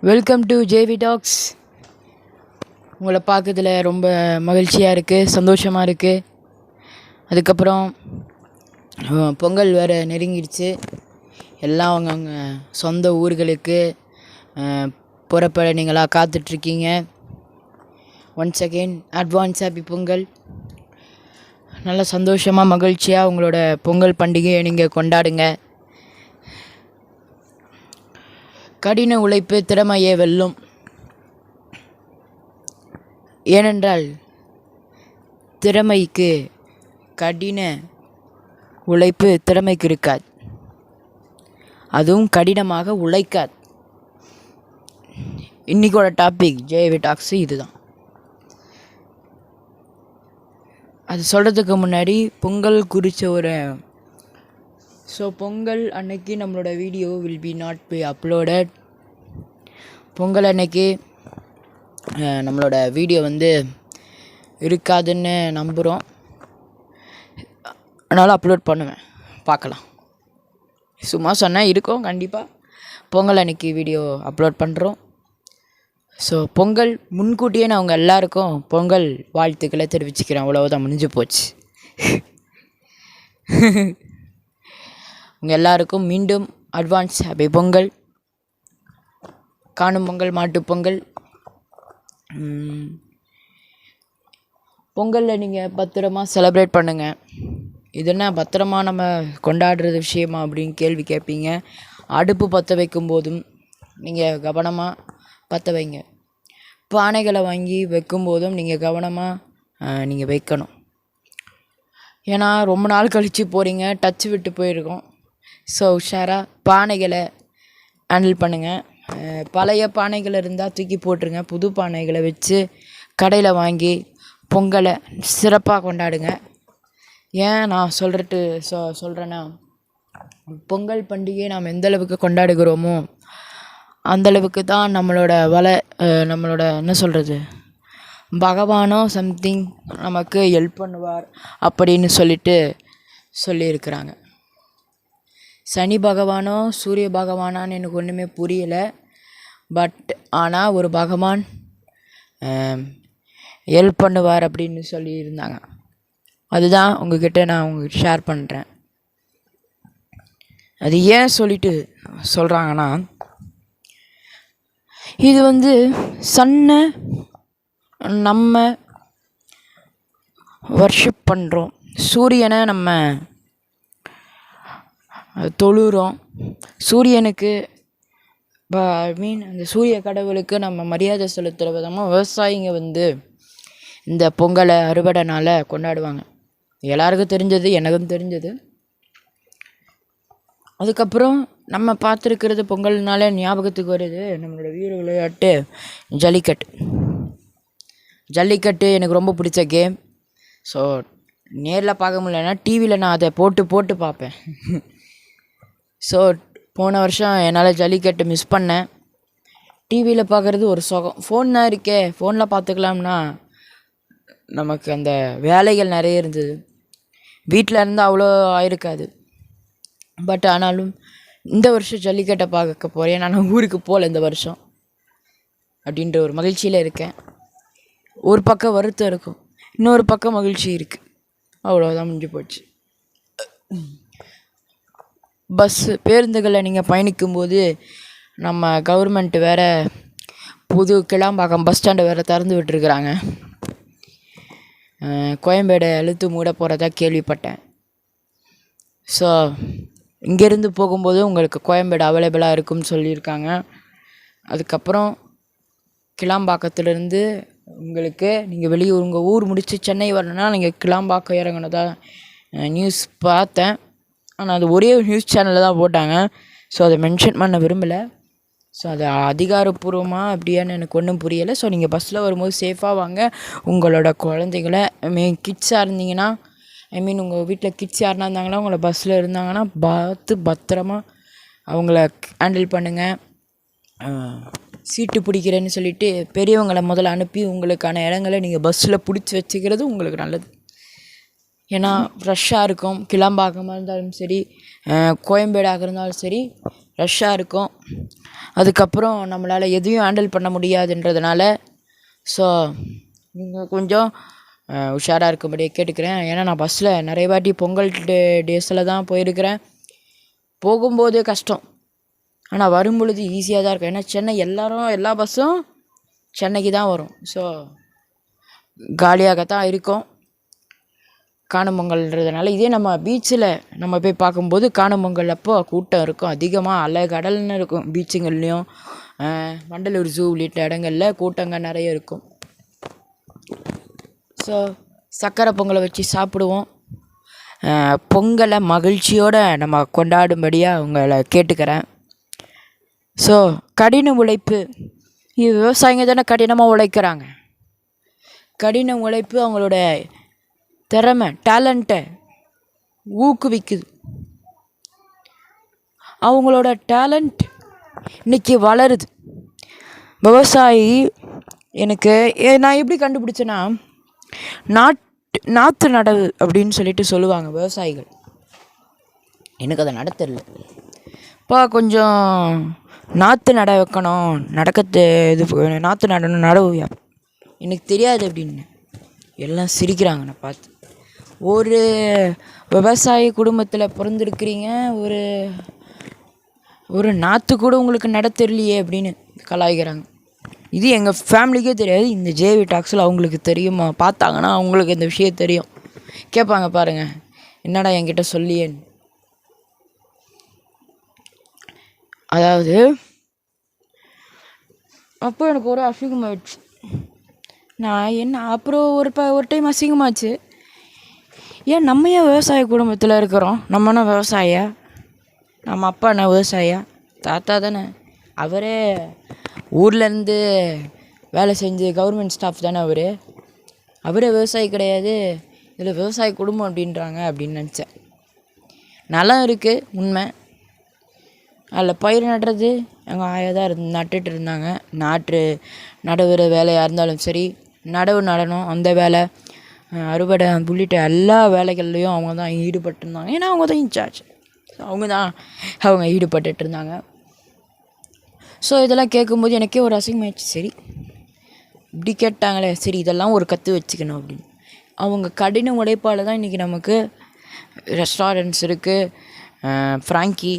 Welcome to JV tax. உங்களை பார்க்கறதுல ரொம்ப மகிழ்ச்சியாக இருக்குது, சந்தோஷமாக இருக்குது. அதுக்கப்புறம் பொங்கல் வேறு நெருங்கிடுச்சு. எல்லாம் அவங்க சொந்த ஊர்களுக்கு புறப்பட நீங்களாக காத்துட்ருக்கீங்க. Once again advance happy Pongal. நல்லா சந்தோஷமாக மகிழ்ச்சியாக உங்களோட பொங்கல் பண்டிகையை நீங்கள் கொண்டாடுங்க. கடின உழைப்பு திறமையை வெல்லும். ஏனென்றால் திறமைக்கு கடின உழைப்பு திறமைக்கு இருக்காது, அதுவும் கடினமாக உழைக்காது. இன்றைக்கோட டாபிக் ஜேவி டாக்ஸ் இதுதான். அது சொல்கிறதுக்கு முன்னாடி பொங்கல் குறித்த பொங்கல் அன்னைக்கு நம்மளோட video will be not be uploaded. Pongal அன்னைக்கு நம்மளோட வீடியோ இருக்காதுன்னு நம்புகிறோம். அதனால் அப்லோட் பண்ணுவேன், பார்க்கலாம். சும்மா சொன்னால் இருக்கும், கண்டிப்பாக பொங்கல் அன்னைக்கு வீடியோ அப்லோட் பண்ணுறோம். பொங்கல் முன்கூட்டியே நான் அவங்க எல்லாருக்கும் பொங்கல் வாழ்த்துக்களை தெரிவிச்சுக்கிறேன். அவ்வளவுதான், முடிஞ்சு போச்சு. உங்கள் எல்லாருக்கும் மீண்டும் அட்வான்ஸ் ஹாப்பி பொங்கல். காணும் பொங்கல், மாட்டுப்பொங்கல். பொங்கலில் நீங்கள் பத்திரமா செலிப்ரேட் பண்ணுங்கள். இது என்ன பத்திரமா நம்ம கொண்டாடுறது விஷயமா அப்படின்னு கேள்வி கேட்பீங்க. அடுப்பு பற்ற வைக்கும் போதும் நீங்கள் கவனமாக பற்ற வைங்க. பானைகளை வாங்கி வைக்கும்போதும் நீங்கள் கவனமாக நீங்கள் வைக்கணும். ஏன்னா ரொம்ப நாள் கழித்து போகிறீங்க, டச்சு விட்டு போயிருக்கோம். உஷாராக பானைகளை ஹேண்டில் பண்ணுங்கள். பழைய பானைகள் இருந்தால் தூக்கி போட்டுருங்க. புது பானைகளை வச்சு கடையில் வாங்கி பொங்கலை சிறப்பாக கொண்டாடுங்க. ஏன் நான் சொல்கிறேன்னா, பொங்கல் பண்டிகையை நாம் எந்தளவுக்கு கொண்டாடுகிறோமோ அந்தளவுக்கு தான் நம்மளோட என்ன சொல்கிறது, பகவானோ சம்திங் நமக்கு ஹெல்ப் பண்ணுவார் அப்படின்னு சொல்லியிருக்கிறாங்க. சனி பகவானோ சூரிய பகவானான்னு எனக்கு ஒன்றுமே புரியலை. ஆனால் ஒரு பகவான் ஹெல்ப் பண்ணுவார் அப்படின்னு சொல்லியிருந்தாங்க. அதுதான் உங்ககிட்ட நான் ஷேர் பண்ணுறேன். அது ஏன் சொல்கிறாங்கன்னா, இது சன்னை நம்ம வர்ஷிப் பண்ணுறோம், சூரியனை நம்ம தொழுகிறோம். சூரியனுக்கு அந்த சூரிய கடவுளுக்கு நம்ம மரியாதை செலுத்துகிற விதமாக விவசாயிங்க இந்த பொங்கலை அறுவடை நாளை கொண்டாடுவாங்க. எல்லாருக்கும் தெரிஞ்சது, எனக்கும் தெரிஞ்சது. அதுக்கப்புறம் நம்ம பார்த்துருக்கிறது பொங்கல்னால ஞாபகத்துக்கு வருது நம்மளோட வீர விளையாட்டு ஜல்லிக்கட்டு. ஜல்லிக்கட்டு எனக்கு ரொம்ப பிடிச்ச கேம். நேரில் பார்க்க முடியலன்னா டிவியில் நான் அதை போட்டு பார்ப்பேன். போன வருஷம் என்னால் ஜல்லிக்கட்டு மிஸ் பண்ணேன். டிவியில் பார்க்குறது ஒரு சுகம். ஃபோன் தான் இருக்கே, ஃபோனில் பார்த்துக்கலாம்னா நமக்கு அந்த வேலைகள் நிறைய இருந்தது. வீட்டில் இருந்தால் அவ்வளோ ஆயிருக்காது. ஆனாலும் இந்த வருஷம் ஜல்லிக்கட்டை பார்க்க போகிறேன். நான் ஊருக்கு போகல இந்த வருஷம் அப்படின்ற ஒரு மகிழ்ச்சியில் இருக்கேன். ஒரு பக்கம் வருத்தம் இருக்கும், இன்னொரு பக்கம் மகிழ்ச்சி இருக்குது. அவ்வளோதான், முடிஞ்சு போச்சு. பேருந்துகளில் நீங்கள் பயணிக்கும்போது நம்ம கவர்மெண்ட் வேறு புது கிளாம்பாக்கம் பஸ் ஸ்டாண்டை வேறு திறந்து விட்டுருக்குறாங்க. கோயம்பேடை இழுத்து மூட போகிறதா கேள்விப்பட்டேன். இங்கேருந்து போகும்போது உங்களுக்கு கோயம்பேடு அவைலபிளாக இருக்குன்னு சொல்லியிருக்காங்க. அதுக்கப்புறம் கிளாம்பாக்கத்துலேருந்து உங்களுக்கு நீங்கள் உங்கள் ஊர் முடித்து சென்னை வரணுன்னா நீங்கள் கிளாம்பாக்கம் இறங்கினதா நியூஸ் பார்த்தேன். ஆனால் அது ஒரே ஒரு நியூஸ் சேனலில் தான் போட்டாங்க. அதை மென்ஷன் பண்ண விரும்பலை. அது அதிகாரப்பூர்வமாக அப்படியான்னு எனக்கு ஒன்றும் புரியலை. நீங்கள் பஸ்ஸில் வரும்போது சேஃபாக வாங்க. உங்களோட குழந்தைங்கள கிட்ஸாக இருந்தீங்கன்னா, உங்கள் வீட்டில் கிட்ஸ் யாருனா இருந்தாங்கன்னா, உங்களை பஸ்ஸில் இருந்தாங்கன்னா பத்திரமா அவங்கள ஹேண்டில் பண்ணுங்கள். சீட்டு பிடிக்கிறேன்னு சொல்லிவிட்டு பெரியவங்களை முதல்ல அனுப்பி உங்களுக்கான இடங்களை நீங்கள் பஸ்ஸில் பிடிச்சி வச்சுக்கிறது உங்களுக்கு நல்லது. ஏன்னா ஃப்ரெஷ்ஷாக இருக்கும். கிளம்பாக்கமாக இருந்தாலும் சரி, கோயம்பேடாக இருந்தாலும் சரி, ரஷ்ஷாக இருக்கும். அதுக்கப்புறம் நம்மளால் எதையும் ஹேண்டில் பண்ண முடியாதுன்றதுனால ஸோ நீங்கள் கொஞ்சம் உஷாராக இருக்கும்படியே கேட்டுக்கிறேன். ஏன்னா நான் பஸ்ஸில் நிறைய வாட்டி பொங்கல் டேஸில் தான் போயிருக்கிறேன். போகும்போது கஷ்டம், ஆனால் வரும்பொழுது ஈஸியாக தான் இருக்கும். ஏன்னா சென்னை எல்லா பஸ்ஸும் சென்னைக்கு தான் வரும். ஸோ காலியாகத்தான் இருக்கும் காணும் பொங்கல்ன்றதுனால. இதே நம்ம பீச்சில் நம்ம போய் பார்க்கும்போது காணும் பொங்கல் அப்போ கூட்டம் இருக்கும் அதிகமாக, அலை கடல்னு இருக்கும். பீச்சுங்கள்லேயும் வண்டலூர் ஜூ உள்ளிட்ட இடங்களில் கூட்டங்கள் நிறைய இருக்கும். ஸோ சக்கரை பொங்கலை வச்சு சாப்பிடுவோம். பொங்கலை மகிழ்ச்சியோடு நம்ம கொண்டாடும்படியாக உங்களை கேட்டுக்கிறேன். ஸோ கடின உழைப்பு, விவசாயிங்க தானே கடினமாக உழைக்கிறாங்க. கடின உழைப்பு அவங்களோட திறமை, டேலண்ட்டை ஊக்குவிக்குது. அவங்களோட டேலண்ட் இன்றைக்கி வளருது. விவசாயி எனக்கு நான் எப்படி கண்டுபிடிச்சேன்னா, நாற்று நடவு அப்படின்னு சொல்லிட்டு சொல்லுவாங்க விவசாயிகள். எனக்கு அதை நட தெரியல. இப்போ கொஞ்சம் நாற்று நட வைக்கணும், நாற்று நடணும், நடவு எனக்கு தெரியாது அப்படின்னு எல்லாம் சிரிக்கிறாங்க நான் பார்த்து. ஒரு விவசாய குடும்பத்தில் பிறந்திருக்கிறீங்க, ஒரு நாற்று கூட உங்களுக்கு நட தெரியலையே அப்படின்னு கலாய்க்கிறாங்க. இது எங்கள் ஃபேமிலிக்கே தெரியாது. இந்த ஜேவி டாக்ஸில் அவங்களுக்கு தெரியுமா, பார்த்தாங்கன்னா அவங்களுக்கு இந்த விஷயம் தெரியும். கேட்பாங்க பாருங்கள், என்னடா என்கிட்ட சொல்லியேன்னு. அதாவது அப்போ எனக்கு ஒரு அசிங்கமாகிடுச்சு. நான் என்ன அப்புறம் ஒரு டைம் அசிங்கமாச்சு. ஏன் நம்ம ஏன் விவசாய குடும்பத்தில் இருக்கிறோம்? நம்மனா விவசாயியா? நம்ம அப்பா என்ன விவசாயியா? தாத்தா தானே, அவரே ஊர்லேருந்து வேலை செஞ்சு கவர்மெண்ட் ஸ்டாஃப் தானே அவரே விவசாயி கிடையாது, இதில் விவசாய குடும்பம் அப்படின்றாங்க அப்படின்னு நினச்சேன். நிலம் இருக்குது உண்மை, அதில் பயிர் நடுறது எங்கள் ஆயா தான் நட்டுட்டு இருந்தாங்க. நடுவுற வேலையாக இருந்தாலும் சரி, நடவு நடணும் அந்த வேலை, அறுவடை உள்ளிட்ட எல்லா வேலைகள்லேயும் அவங்க தான் ஈடுபட்டிருந்தாங்க. ஏன்னா அவங்க தான் இன்சார்ஜ், அவங்க ஈடுபட்டுட்டு இருந்தாங்க. ஸோ இதெல்லாம் கேட்கும்போது எனக்கே ஒரு அசிங்கமாயிடுச்சு. சரி இப்படி கேட்டாங்களே, சரி இதெல்லாம் ஒரு கற்று வச்சுக்கணும் அப்படின்னு. அவங்க கடின உழைப்பால் தான் இன்றைக்கி நமக்கு ரெஸ்டாரண்ட்ஸ் இருக்குது, ஃப்ராங்கி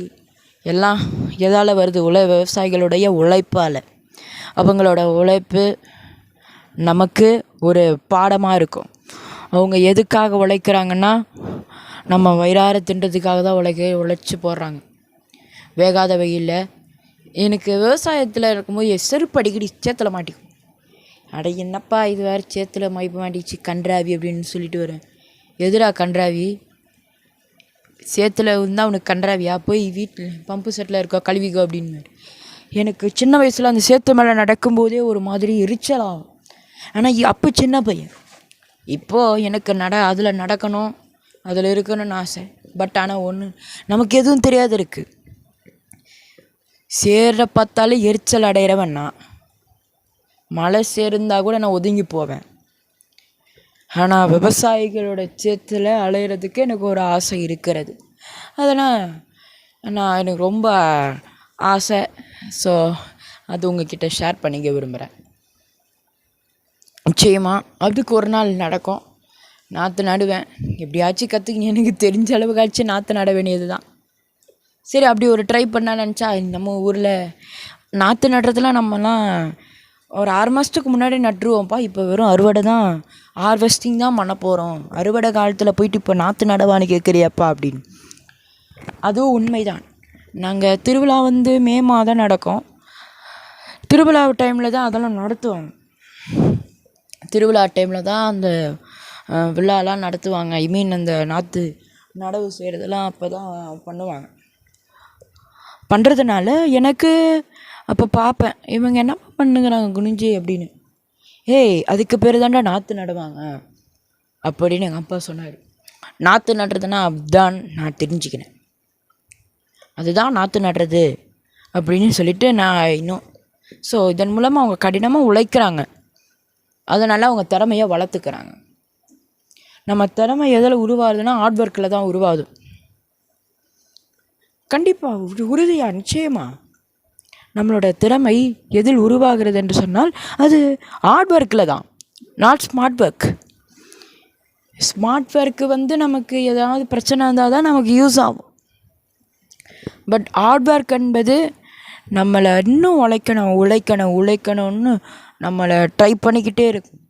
எல்லாம் எதால் வருது? விவசாயிகளுடைய உழைப்பால். அவங்களோட உழைப்பு நமக்கு ஒரு பாடமாக இருக்கும். அவங்க எதுக்காக உழைக்கிறாங்கன்னா, நம்ம வயிறார தின்றதுக்காக தான் உழைச்சி போடுறாங்க வேகாத வெயிலில். எனக்கு விவசாயத்தில் இருக்கும்போது செருப்பு அடிக்கடி சேத்துல மாட்டிக்கும். அட என்னப்பா இது வேறு சேத்துல மாட்டிச்சு கன்றாவி அப்படின்னு சொல்லிட்டு வரேன். எதுடா கன்றாவி? சேத்துல இருந்தால் அவனுக்கு கன்றாவியா? போய் வீட்டில் பம்பு செட்டில் இருக்கோ கழுவிக்கோ அப்படின்னு. எனக்கு சின்ன வயசில் அந்த சேத்து மேலே நடக்கும்போதே ஒரு மாதிரி எரிச்சலாகும். ஆனால் அப்போ சின்ன பையன். இப்போது எனக்கு அதில் நடக்கணும், அதில் இருக்கணும்னு ஆசை. பட் ஆனால் ஒன்று, நமக்கு எதுவும் தெரியாது இருக்குது. சேர பார்த்தாலே எரிச்சல் அடைகிறவன் நான். மழை சேர்ந்தால் கூட நான் ஒதுங்கி போவேன். ஆனால் விவசாயிகளோட சேத்துல அலையிறதுக்கு எனக்கு ஒரு ஆசை இருக்கிறது. அதனால் எனக்கு ரொம்ப ஆசை. ஸோ அது உங்ககிட்ட ஷேர் பண்ணிக்க விரும்புகிறேன். நிச்சயமாக அதுக்கு ஒரு நாள் நடக்கும். நாற்று நடுவேன், எப்படியாச்சும் கற்றுக்கின்னு எனக்கு தெரிஞ்ச அளவுக்காச்சும் நாற்று நட வேண்டியது தான். சரி அப்படி ஒரு ட்ரை பண்ண நினச்சா, நம்ம ஊரில் நாற்று நடுறதுலாம் நம்மலாம் ஒரு 6 மாதத்துக்கு முன்னாடி நட்டுருவோம்ப்பா. இப்போ வெறும் அறுவடை தான், ஹார்வெஸ்டிங் தான் பண்ண போகிறோம். அறுவடை காலத்தில் போயிட்டு இப்போ நாற்று நடவான்னு கேட்குறியாப்பா அப்படின்னு. அதுவும் உண்மைதான். நாங்கள் திருவிழா மே மாதம் நடக்கும். திருவிழா டைமில் தான் அதெல்லாம் நடத்துவாங்க. திருவிழா டைமில் தான் அந்த விழாலாம் நடத்துவாங்க. ஐ மீன் அந்த நாற்று நடவு செய்கிறதெல்லாம் அப்போ தான் பண்ணுவாங்க. பண்ணுறதுனால எனக்கு அப்போ பார்ப்பேன், இவங்க என்ன பண்ணுங்கிறாங்க குனிஞ்சி அப்படின்னு. ஏய் அதுக்கு பேர் தான்டா நாற்று நடுவாங்க அப்படின்னு எங்கள் அப்பா சொன்னார். நாற்று நடுறதுன்னா அதுதான் நான் தெரிஞ்சுக்கினேன். அதுதான் நாற்று நடுறது அப்படின்னு சொல்லிட்டு நான் இன்னும். ஸோ இதன் மூலமாக அவங்க கடினமாக உழைக்கிறாங்க, அதனால் அவங்க திறமையை வளர்த்துக்கிறாங்க. நம்ம திறமை எதில் உருவாகுதுன்னா ஹார்ட் ஒர்க்கில் தான் உருவாகுது. கண்டிப்பாக உறுதியாக நிச்சயமாக நம்மளோட திறமை எதில் உருவாகிறது என்று சொன்னால் அது ஹார்ட் ஒர்க்கில் தான், not smart work. Smart work நமக்கு ஏதாவது பிரச்சனை இருந்தால் தான் நமக்கு யூஸ் ஆகும். பட் ஹார்ட் ஒர்க் என்பது நம்மளை இன்னும் உழைக்கணும்னு நம்மளை ட்ரை பண்ணிக்கிட்டே இருக்கும்.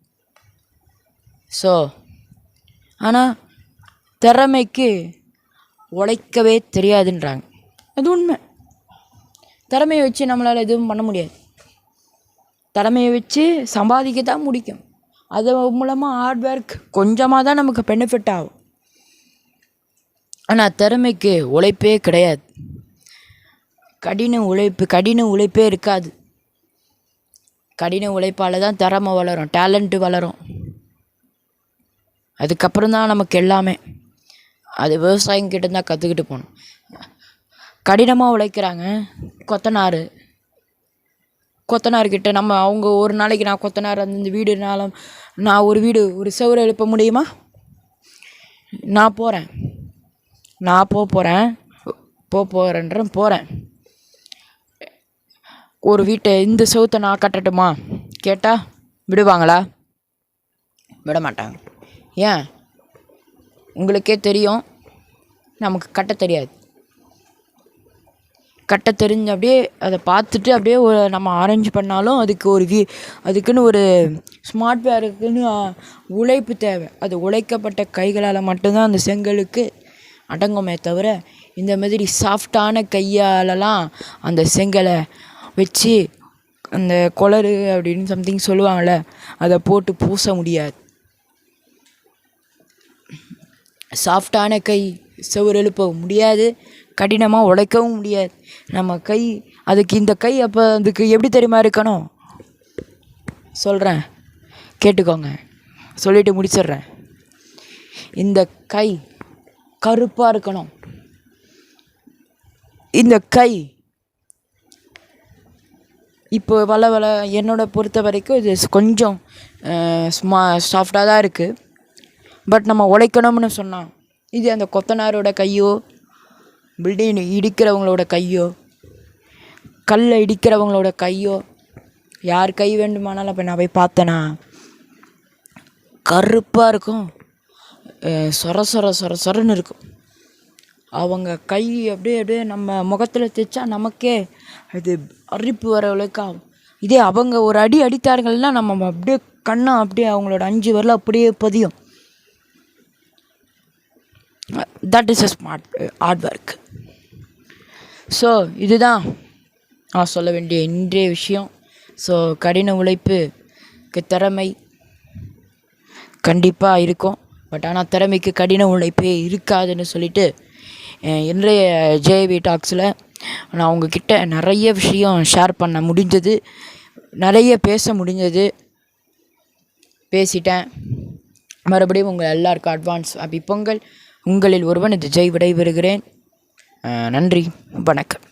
ஸோ ஆனால் திறமைக்கு உழைக்கவே தெரியாதுன்றாங்க. அது உண்மை. திறமையை வச்சு நம்மளால் எதுவும் பண்ண முடியாது. திறமையை வச்சு சம்பாதிக்க தான் முடியும். அது மூலமாக ஹார்ட் ஒர்க் கொஞ்சமாக தான் நமக்கு பெனிஃபிட் ஆகும். ஆனால் திறமைக்கு உழைப்பே கிடையாது. கடின உழைப்பே இருக்காது. கடின உழைப்பால் தான் திறமை வளரும், டேலண்ட்டு வளரும். அதுக்கப்புறம் தான் நமக்கு எல்லாமே. அது விவசாயிங்கிட்ட தான் கற்றுக்கிட்டு போகணும். கடினமாக உழைக்கிறாங்க கொத்தனார்கிட்ட அவங்க ஒரு நாளைக்கு நான் கொத்தனார் அந்த வீடுனாலும் நான் ஒரு செவரை எழுப்ப முடியுமா? நான் போகிறேன். ஒரு வீட்டை இந்த செவத்தை நான் கட்டட்டுமா கேட்டால் விடுவாங்களா? விட மாட்டாங்க. ஏன்? உங்களுக்கே தெரியும் நமக்கு கட்ட தெரியாது. கட்ட தெரிஞ்சு அப்படியே அதை பார்த்துட்டு அப்படியே நம்ம அரேஞ்ச் பண்ணாலும் அதுக்குன்னு ஒரு ஸ்மார்ட் வேருக்குன்னு உழைப்பு தேவை. அது உழைக்கப்பட்ட கைகளால் மட்டும்தான் அந்த செங்கலுக்கு அடங்குமே தவிர இந்த மாதிரி சாஃப்டான கையாலலாம் அந்த செங்கலை வச்சு அந்த கொளறு அப்படின்னு சம்திங் சொல்லுவாங்கள்ல, அதை போட்டு பூச முடியாது. சாஃப்டான கை செவுரு எழுப்ப முடியாது, கடினமாக உழைக்கவும் முடியாது. நம்ம கை இந்த கை அதுக்கு எப்படி தெரியுமா இருக்கணும்? சொல்கிறேன், கேட்டுக்கோங்க, சொல்லிட்டு முடிச்சிடுறேன். இந்த கை கருப்பாக இருக்கணும். இந்த கை இப்போ என்னோட பொறுத்த வரைக்கும் இது கொஞ்சம் சாஃப்டாக தான் இருக்குது. பட் நம்ம உழைக்கணும்னு சொன்னால் இது அந்த கொத்தனாரோட கையோ, பில்டிங் இடிக்கிறவங்களோட கையோ, கல்லை இடிக்கிறவங்களோட கையோ, யார் கை வேண்டுமானாலும் அப்போ நான் போய் பார்த்தேன்னா கருப்பாக இருக்கும், சொரன்னு இருக்கும். அவங்க கை அப்படியே நம்ம முகத்தில் தைச்சா நமக்கே அது அரிப்பு வர அளவுக்கு ஆகும். இதே அவங்க ஒரு அடி அடித்தார்கள்னா நம்ம அப்படியே அப்படியே அவங்களோட 5 விரல் அப்படியே பதியும். That is a smart hard work. So இதுதான் நான் சொல்ல வேண்டிய இன்றைய விஷயம். ஸோ கடின உழைப்புக்கு திறமை கண்டிப்பாக இருக்கும். பட் ஆனால் திறமைக்கு கடின உழைப்பே இருக்காதுன்னு சொல்லிட்டு இன்றைய ஜேவி டாக்ஸில் நான் உங்ககிட்ட நிறைய விஷயம் ஷேர் பண்ண முடிஞ்சது, நிறைய பேச முடிஞ்சது, பேசிட்டேன். மறுபடியும் உங்கள் எல்லாருக்கும் அட்வான்ஸ் ஹாப்பி பொங்கல். உங்களில் ஒருவன் இது ஜெய் விடைபெறுகிறேன். நன்றி, வணக்கம்.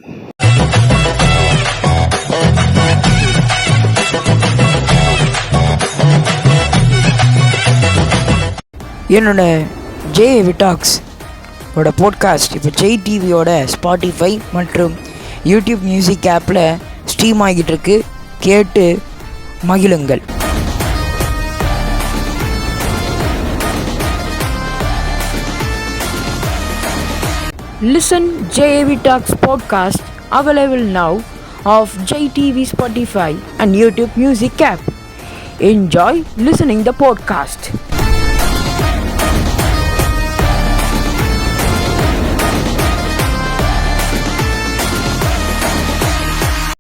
என்னோட ஜேவி டாக்ஸ் ஓட போட்காஸ்ட் இப்போ ஜெய் டிவியோட ஸ்பாட்டிஃபை மற்றும் யூடியூப் மியூசிக் ஆப்பில் ஸ்ட்ரீம் ஆகிட்டு இருக்கு. கேட்டு மகிழுங்கள். Listen JAV Talks podcast available now of JTV Spotify and YouTube Music app. Enjoy listening the podcast.